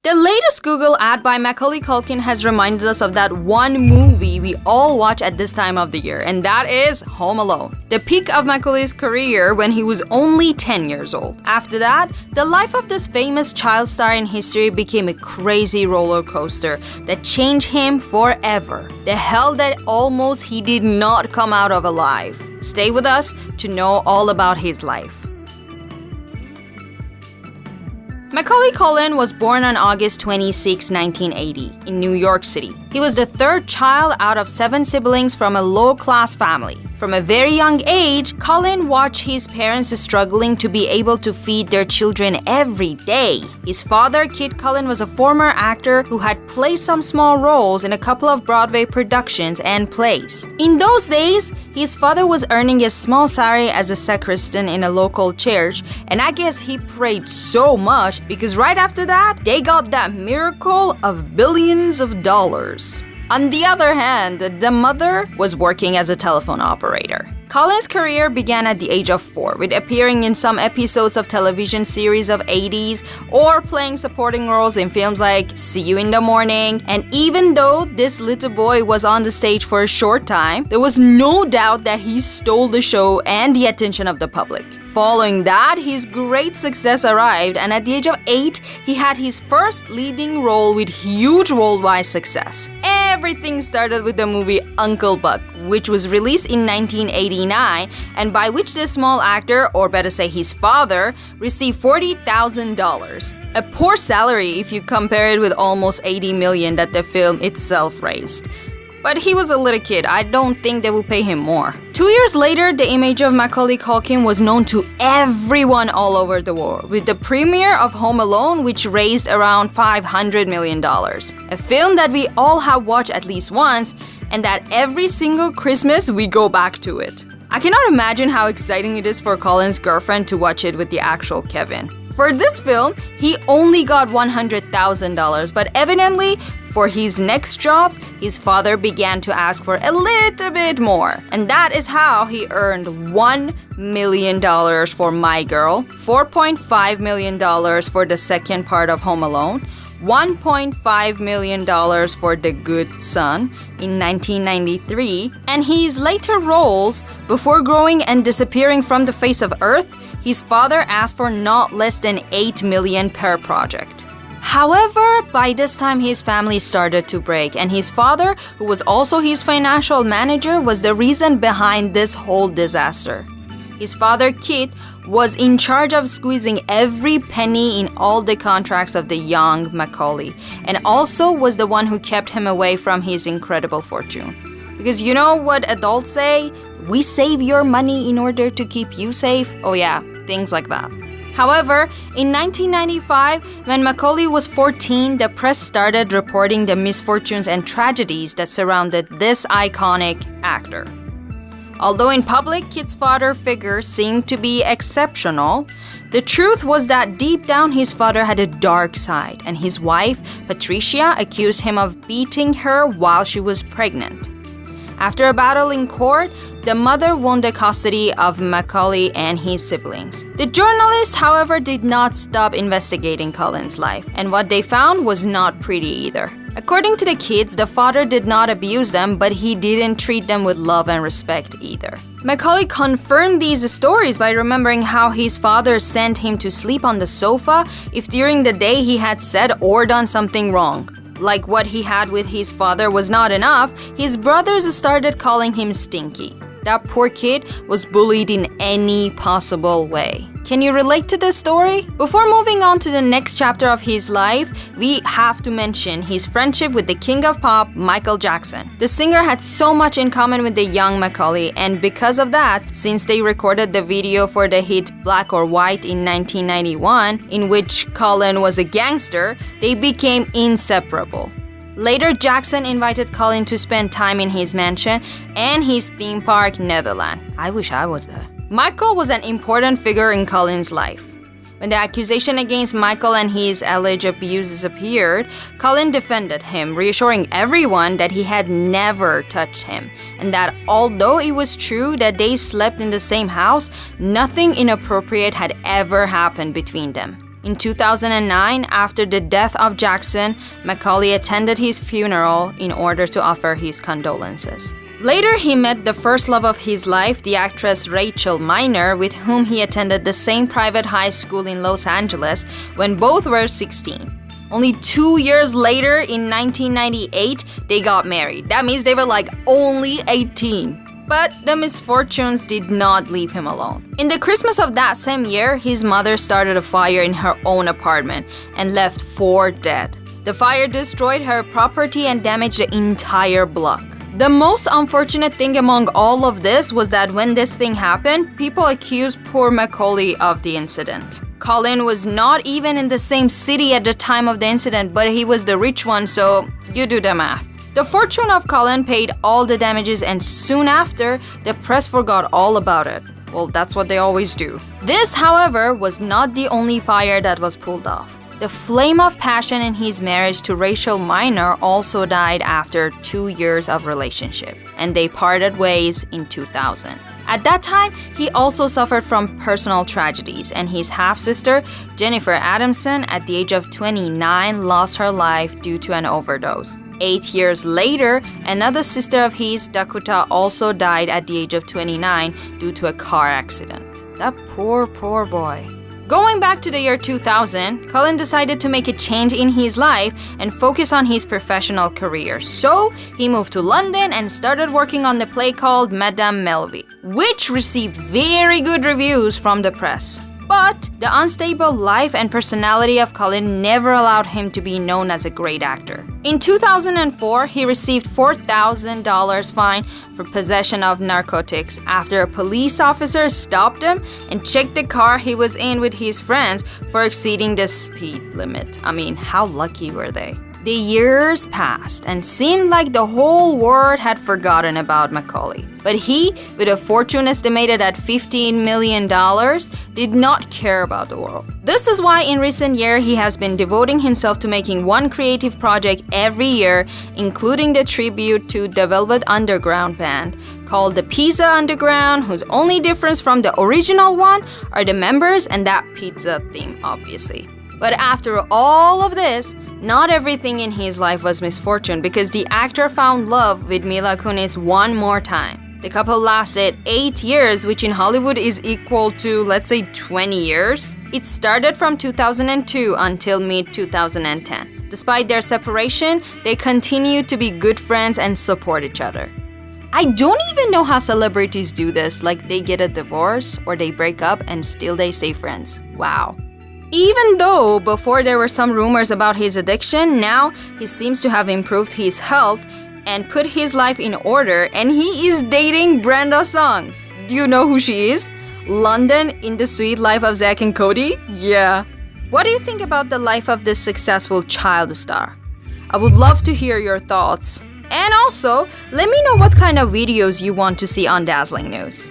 The latest Google ad by Macaulay Culkin has reminded us of that one movie we all watch at this time of the year, and that is Home Alone. The peak of Macaulay's career when he was only 10 years old. After that, the life of this famous child star in history became a crazy roller coaster that changed him forever. The hell that almost he did not come out of alive. Stay with us to know all about his life. Macaulay Culkin was born on August 26, 1980, in New York City. He was the third child out of 7 siblings from a low-class family. From a very young age, Culkin watched his parents struggling to be able to feed their children every day. His father, Kid Culkin, was a former actor who had played some small roles in a couple of Broadway productions and plays. In those days, his father was earning a small salary as a sacristan in a local church, and I guess he prayed so much because right after that, they got that miracle of billions of dollars. On the other hand, the mother was working as a telephone operator. Culkin's career began at the age of 4, with appearing in some episodes of television series of 80s or playing supporting roles in films like See You in the Morning. And even though this little boy was on the stage for a short time, there was no doubt that he stole the show and the attention of the public. Following that, his great success arrived, and at the age of 8, he had his first leading role with huge worldwide success. Everything started with the movie Uncle Buck, which was released in 1989, and by which the small actor, or better say his father, received $40,000. A poor salary if you compare it with almost $80 million that the film itself raised. But he was a little kid. I don't think they will pay him more. 2 years later, the image of Macaulay Culkin was known to everyone all over the world, with the premiere of Home Alone, which raised around $500 million. A film that we all have watched at least once, and that every single Christmas we go back to it. I cannot imagine how exciting it is for Culkin's girlfriend to watch it with the actual Kevin. For this film, he only got $100,000, but evidently, for his next jobs, his father began to ask for a little bit more. And that is how he earned $1 million for My Girl, $4.5 million for the second part of Home Alone, $1.5 million for The Good Son in 1993, and his later roles, before growing and disappearing from the face of Earth, his father asked for not less than $8 million per project. However, by this time his family started to break, and his father, who was also his financial manager, was the reason behind this whole disaster. His father, Kit, was in charge of squeezing every penny in all the contracts of the young Macaulay, and also was the one who kept him away from his incredible fortune. Because you know what adults say? We save your money in order to keep you safe. Oh yeah, things like that. However, in 1995, when Macaulay was 14, the press started reporting the misfortunes and tragedies that surrounded this iconic actor. Although in public, Kit's father figure seemed to be exceptional, the truth was that deep down his father had a dark side, and his wife, Patricia, accused him of beating her while she was pregnant. After a battle in court, the mother won the custody of Macaulay and his siblings. The journalists, however, did not stop investigating Culkin's life, and what they found was not pretty either. According to the kids, the father did not abuse them, but he didn't treat them with love and respect either. Macaulay confirmed these stories by remembering how his father sent him to sleep on the sofa if during the day he had said or done something wrong. Like what he had with his father was not enough, his brothers started calling him Stinky. That poor kid was bullied in any possible way. Can you relate to this story? Before moving on to the next chapter of his life, we have to mention his friendship with the king of pop, Michael Jackson. The singer had so much in common with the young Macaulay, and because of that, since they recorded the video for the hit Black or White in 1991, in which Culkin was a gangster, they became inseparable. Later, Jackson invited Culkin to spend time in his mansion and his theme park, Netherlands. I wish I was there. Michael was an important figure in Culkin's life. When the accusation against Michael and his alleged abuses appeared, Culkin defended him, reassuring everyone that he had never touched him, and that although it was true that they slept in the same house, nothing inappropriate had ever happened between them. In 2009, after the death of Jackson, Macaulay attended his funeral in order to offer his condolences. Later, he met the first love of his life, the actress Rachel Miner, with whom he attended the same private high school in Los Angeles when both were 16. Only 2 years later, in 1998, they got married. That means they were like only 18. But the misfortunes did not leave him alone. In the Christmas of that same year, his mother started a fire in her own apartment and left 4 dead. The fire destroyed her property and damaged the entire block. The most unfortunate thing among all of this was that when this thing happened, people accused poor Macaulay of the incident. Culkin was not even in the same city at the time of the incident, but he was the rich one, so you do the math. The fortune of Culkin paid all the damages, and soon after, the press forgot all about it. Well, that's what they always do. This, however, was not the only fire that was pulled off. The flame of passion in his marriage to Rachel Miner also died after 2 years of relationship, and they parted ways in 2000. At that time, he also suffered from personal tragedies, and his half-sister, Jennifer Adamson, at the age of 29, lost her life due to an overdose. 8 years later, another sister of his, Dakota, also died at the age of 29 due to a car accident. That poor boy. Going back to the year 2000, Culkin decided to make a change in his life and focus on his professional career. So, he moved to London and started working on the play called Madame Melville, which received very good reviews from the press. But the unstable life and personality of Culkin never allowed him to be known as a great actor. In 2004, he received $4,000 fine for possession of narcotics after a police officer stopped him and checked the car he was in with his friends for exceeding the speed limit. I mean, how lucky were they? The years passed and seemed like the whole world had forgotten about Macaulay. But he, with a fortune estimated at $15 million, did not care about the world. This is why in recent years he has been devoting himself to making one creative project every year, including the tribute to the Velvet Underground band called the Pizza Underground, whose only difference from the original one are the members and that pizza theme, obviously. But after all of this, not everything in his life was misfortune, because the actor found love with Mila Kunis one more time. The couple lasted 8 years, which in Hollywood is equal to, let's say, 20 years. It started from 2002 until mid-2010. Despite their separation, they continued to be good friends and support each other. I don't even know how celebrities do this, like they get a divorce or they break up and still they stay friends. Wow. Even though before there were some rumors about his addiction, now he seems to have improved his health and put his life in order, and he is dating Brenda Song. Do you know who she is? London in The Sweet Life of Zack and Cody? Yeah. What do you think about the life of this successful child star? I would love to hear your thoughts. And also, let me know what kind of videos you want to see on Dazzling News.